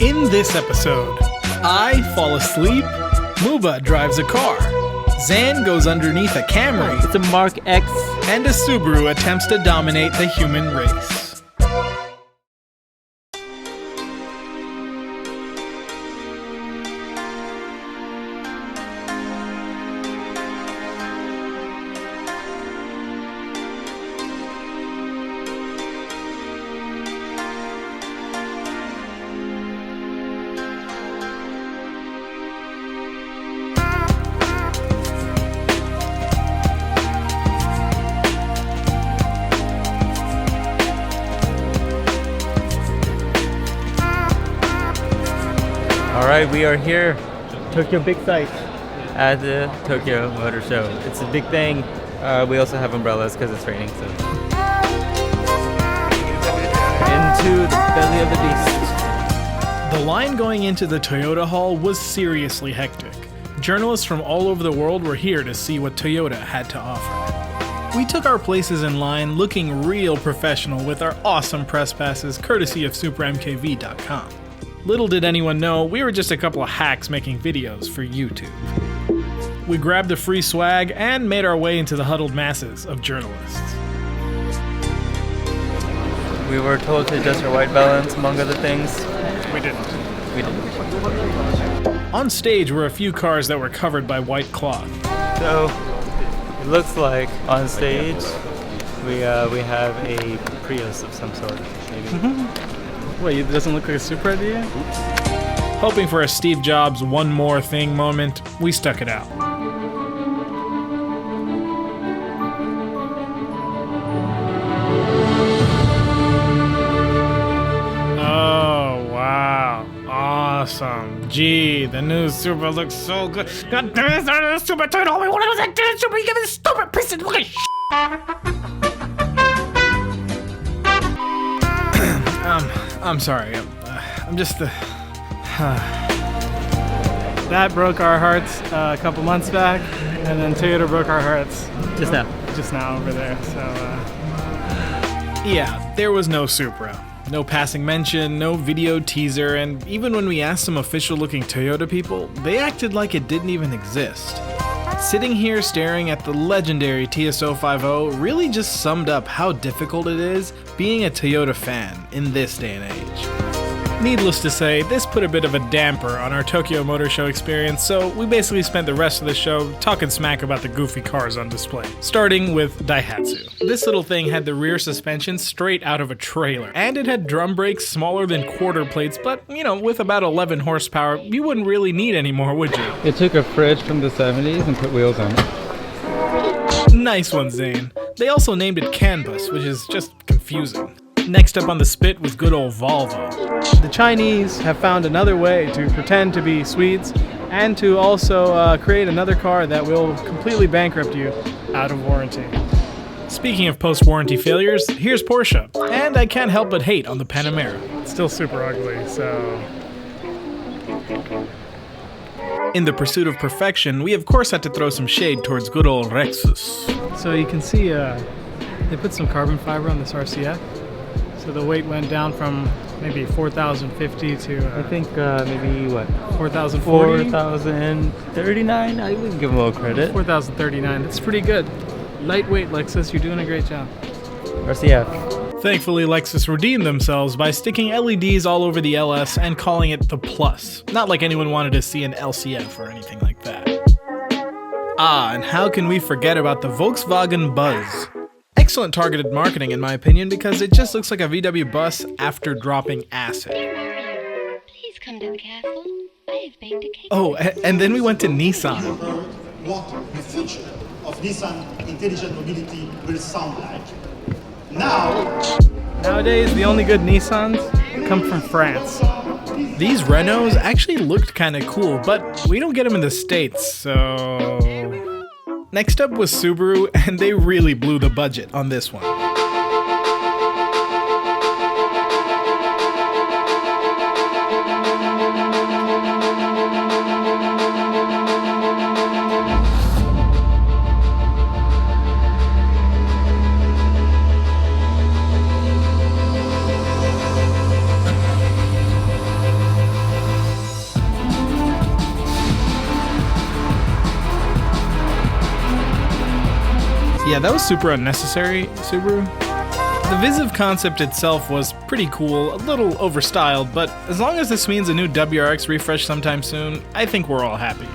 In this episode, I fall asleep, Muba drives a car, Zan goes underneath a Camry, It's a Mark X. and a Subaru attempts to dominate the human race. Alright, we are here, Tokyo Big Sight, at the Tokyo Motor Show. It's a big thing. We also have umbrellas because it's raining, so. Into the belly of the beast. The line going into the Toyota Hall was seriously hectic. Journalists from all over the world were here to see what Toyota had to offer. We took our places in line looking real professional with our awesome press passes courtesy of SupraMKV.com. Little did anyone know, we were just a couple of hacks making videos for YouTube. We grabbed the free swag and made our way into the huddled masses of journalists. We were told to adjust our white balance, among other things. We didn't. We didn't. On stage were a few cars that were covered by white cloth. So, it looks like on stage we have a Prius of some sort, maybe. Wait, it doesn't look like a Supra, do you? Hoping for a Steve Jobs one more thing moment, we stuck it out. Oh, wow. Awesome. Gee, the new Supra looks so good. God damn it, it's not a Supra. Turn all we wanted was that damn Supra. You give me this stupid piece of fucking shit. I'm sorry. I'm just the. That broke our hearts a couple months back, and then Toyota broke our hearts Just now. just now over there. So, Yeah, there was no Supra. No passing mention, no video teaser, and even when we asked some official-looking Toyota people, they acted like it didn't even exist. Sitting here staring at the legendary TS050 really just summed up how difficult it is being a Toyota fan in this day and age. Needless to say, this put a bit of a damper on our Tokyo Motor Show experience, so we basically spent the rest of the show talking smack about the goofy cars on display, starting with Daihatsu. This little thing had the rear suspension straight out of a trailer, and it had drum brakes smaller than quarter plates, but, with about 11 horsepower, you wouldn't really need any more, would you? It took a fridge from the 70s and put wheels on it. Nice one, Zane. They also named it CAN bus, which is just confusing. Next up on the spit was good old Volvo. the Chinese have found another way to pretend to be Swedes and to also create another car that will completely bankrupt you out of warranty. Speaking of post-warranty failures, here's Porsche, and I can't help but hate on the Panamera. It's still super ugly, so... In the pursuit of perfection, we of course had to throw some shade towards good old Lexus. So you can see they put some carbon fiber on this RCF, so the weight went down from maybe 4,050 to... I think maybe what? 4,040? 4,039? I would give them a little credit. 4,039. That's pretty good. Lightweight Lexus, you're doing a great job. RCF. Thankfully, Lexus redeemed themselves by sticking LEDs all over the LS and calling it the Plus. Not like anyone wanted to see an LCF or anything like that. Ah, and how can we forget about the Volkswagen Buzz? Excellent targeted marketing in my opinion because it just looks like a VW bus after dropping acid. Please come to the castle. I have baked a cake. Oh, and then we went to Nissan. What the future of Nissan intelligent mobility will sound like. Nowadays, the only good Nissans come from France. These Renaults actually looked kinda cool, but we don't get them in the States, so... Next up was Subaru, and they really blew the budget on this one. Yeah, that was super unnecessary, Subaru. The Visiv concept itself was pretty cool, a little overstyled, but as long as this means a new WRX refresh sometime soon, I think we're all happy.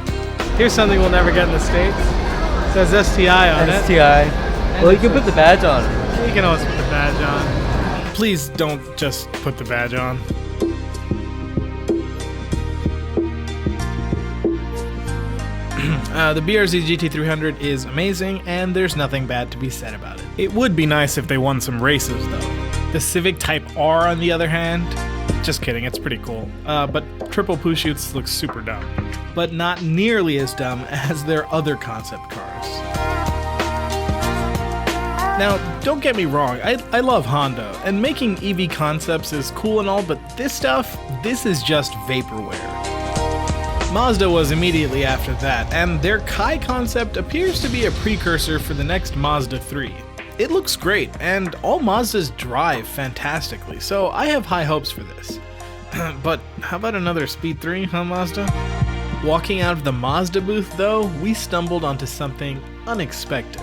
Here's something we'll never get in the States. It says STI on it. STI. Well, you can put the badge on. You can always put the badge on. Please don't just put the badge on. The BRZ GT300 is amazing, and there's nothing bad to be said about it. It would be nice if they won some races, though. The Civic Type R, on the other hand, just kidding, it's pretty cool. But triple poo shoots looks super dumb. But not nearly as dumb as their other concept cars. Now, don't get me wrong, I love Honda, and making EV concepts is cool and all, but this is just vaporware. Mazda was immediately after that, and their Kai concept appears to be a precursor for the next Mazda 3. It looks great, and all Mazdas drive fantastically, so I have high hopes for this. But how about another Speed 3, huh, Mazda? Walking out of the Mazda booth, though, we stumbled onto something unexpected.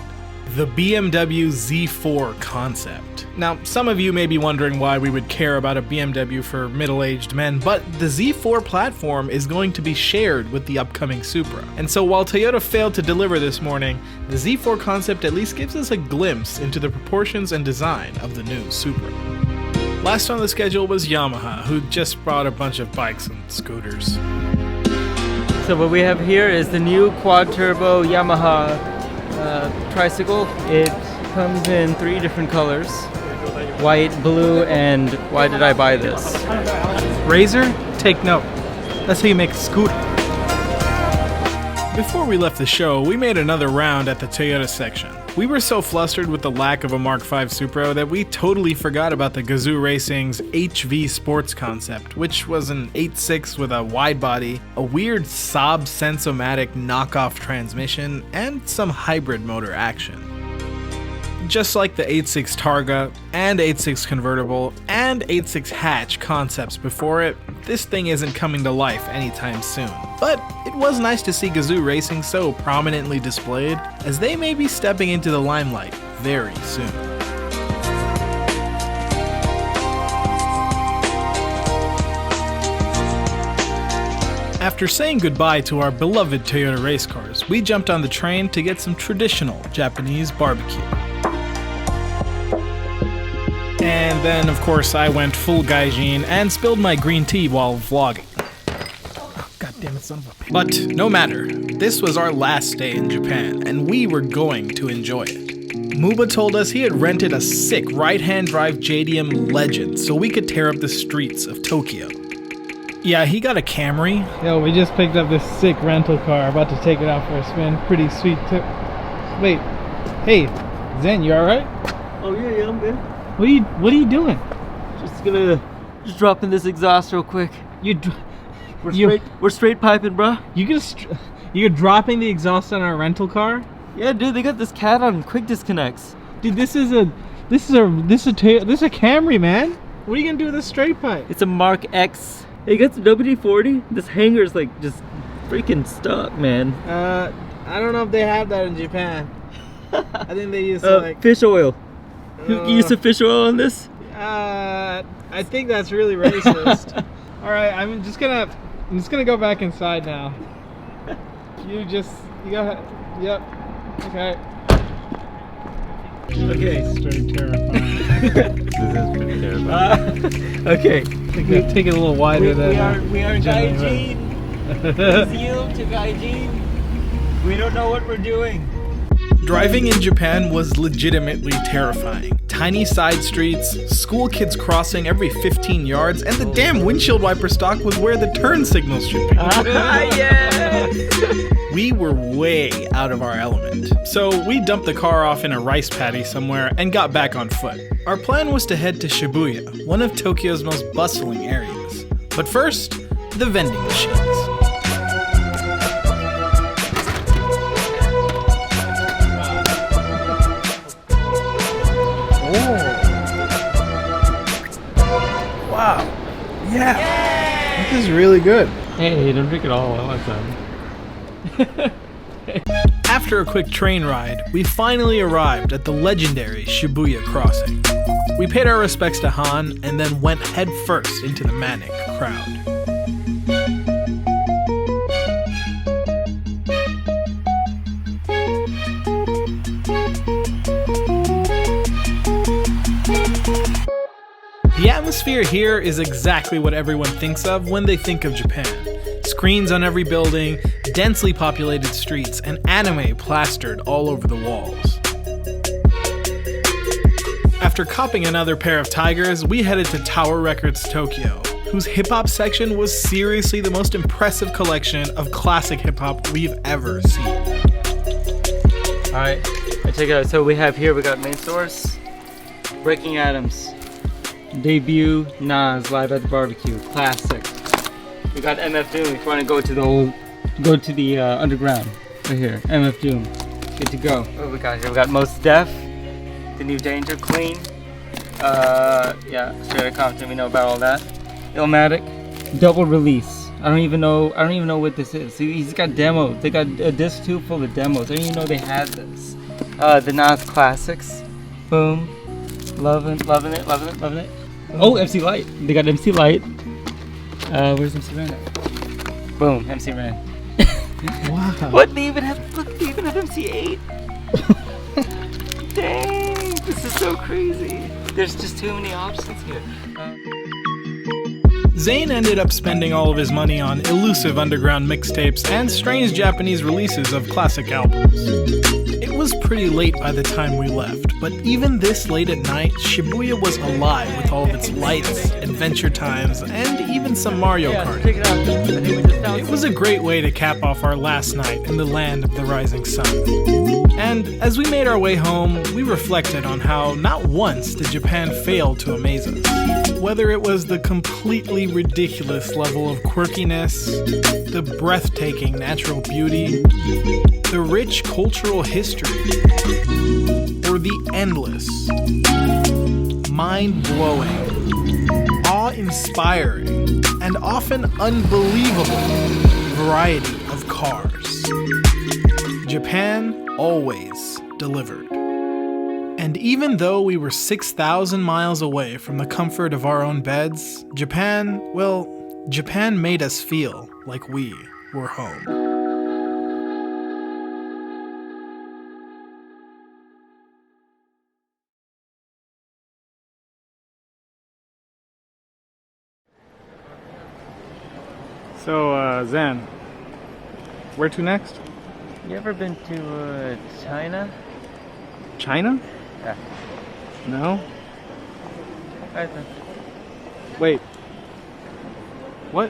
The BMW Z4 concept. Now, some of you may be wondering why we would care about a BMW for middle-aged men, but the Z4 platform is going to be shared with the upcoming Supra. And so while Toyota failed to deliver this morning, the Z4 concept at least gives us a glimpse into the proportions and design of the new Supra. Last on the schedule was Yamaha, who just brought a bunch of bikes and scooters. So what we have here is the new quad-turbo Yamaha tricycle. It comes in 3 different colors: white, blue, and why did I buy this? Razor, take note. That's how you make a scooter. Before we left the show, we made another round at the Toyota section. We were so flustered with the lack of a Mark V Supra that we totally forgot about the Gazoo Racing's HV Sports concept, which was an 8.6 with a wide body, a weird Saab Sensomatic knockoff transmission, and some hybrid motor action. Just like the 8.6 Targa, and 8.6 convertible, and 8.6 hatch concepts before it, this thing isn't coming to life anytime soon. But it was nice to see Gazoo Racing so prominently displayed, as they may be stepping into the limelight very soon. After saying goodbye to our beloved Toyota race cars, we jumped on the train to get some traditional Japanese barbecue. And then, of course, I went full Gaijin and spilled my green tea while vlogging. Oh, God damn it, son of a bitch. But no matter, this was our last day in Japan, and we were going to enjoy it. Muba told us he had rented a sick right-hand drive JDM Legend so we could tear up the streets of Tokyo. Yeah, he got a Camry. Yo, we just picked up this sick rental car. About to take it out for a spin. Pretty sweet tip. Wait, hey, Zen, you alright? Oh yeah, I'm good. What are you doing? Just dropping this exhaust real quick. We're straight piping, bro. You're dropping the exhaust on our rental car? Yeah, dude, they got this cat on quick disconnects. Dude, this is a Camry, man. What are you gonna do with this straight pipe? It's a Mark X. It gets a WD-40. This hanger's like just freaking stuck, man. I don't know if they have that in Japan. I think they use fish oil. You use some fish oil on this? I think that's really racist. All right, I'm just gonna go back inside now. You go ahead. Yep. Okay. Okay. Straight terrifying. This is pretty terrifying. Okay. Take it a little wider than. We are Gaijin. Museum to Gaijin. We don't know what we're doing. Driving in Japan was legitimately terrifying. Tiny side streets, school kids crossing every 15 yards, and the damn windshield wiper stock was where the turn signals should be. Yeah! We were way out of our element, so we dumped the car off in a rice paddy somewhere and got back on foot. Our plan was to head to Shibuya, one of Tokyo's most bustling areas. But first, the vending machines. Wow. Yeah. This is really good. Hey, don't drink it all. I want some. After a quick train ride, we finally arrived at the legendary Shibuya crossing. We paid our respects to Han and then went headfirst into the manic crowd. The atmosphere here is exactly what everyone thinks of when they think of Japan. Screens on every building, densely populated streets, and anime plastered all over the walls. After copping another pair of Tigers, we headed to Tower Records Tokyo, whose hip-hop section was seriously the most impressive collection of classic hip-hop we've ever seen. Alright, check it out. So we got main source, Breaking Atoms, debut Nas live at the barbecue, classic. We got MF Doom if you want to go to the underground right here. MF Doom, good to go. What we got here? We got Most Def, The New Danger, Clean. Yeah, straight out Compton. We know about all that. Illmatic, double release. I don't even know what this is. See, he's got demos. They got a disc tube full of demos. I didn't even know they had this. The Nas classics. Boom. Loving it. Oh, MC Light. They got MC Light. Where's MC Ren at? Boom, MC Ren. Wow. What? They even have MC8. Dang, this is so crazy. There's just too many options here. Zayn ended up spending all of his money on elusive underground mixtapes and strange Japanese releases of classic albums. It was pretty late by the time we left, but even this late at night, Shibuya was alive with all of its lights, Adventure Times, and even some Mario Kart. Check it out. I think we just It was a great way to cap off our last night in the land of the rising sun. And as we made our way home, we reflected on how not once did Japan fail to amaze us. Whether it was the completely ridiculous level of quirkiness, the breathtaking natural beauty, the rich cultural history, or the endless, mind-blowing, awe-inspiring, and often unbelievable variety of cars. Japan always delivered. And even though we were 6,000 miles away from the comfort of our own beds, Japan made us feel like we were home. So, Zen, where to next? You ever been to China? China? Yeah. No? I think. Wait. What?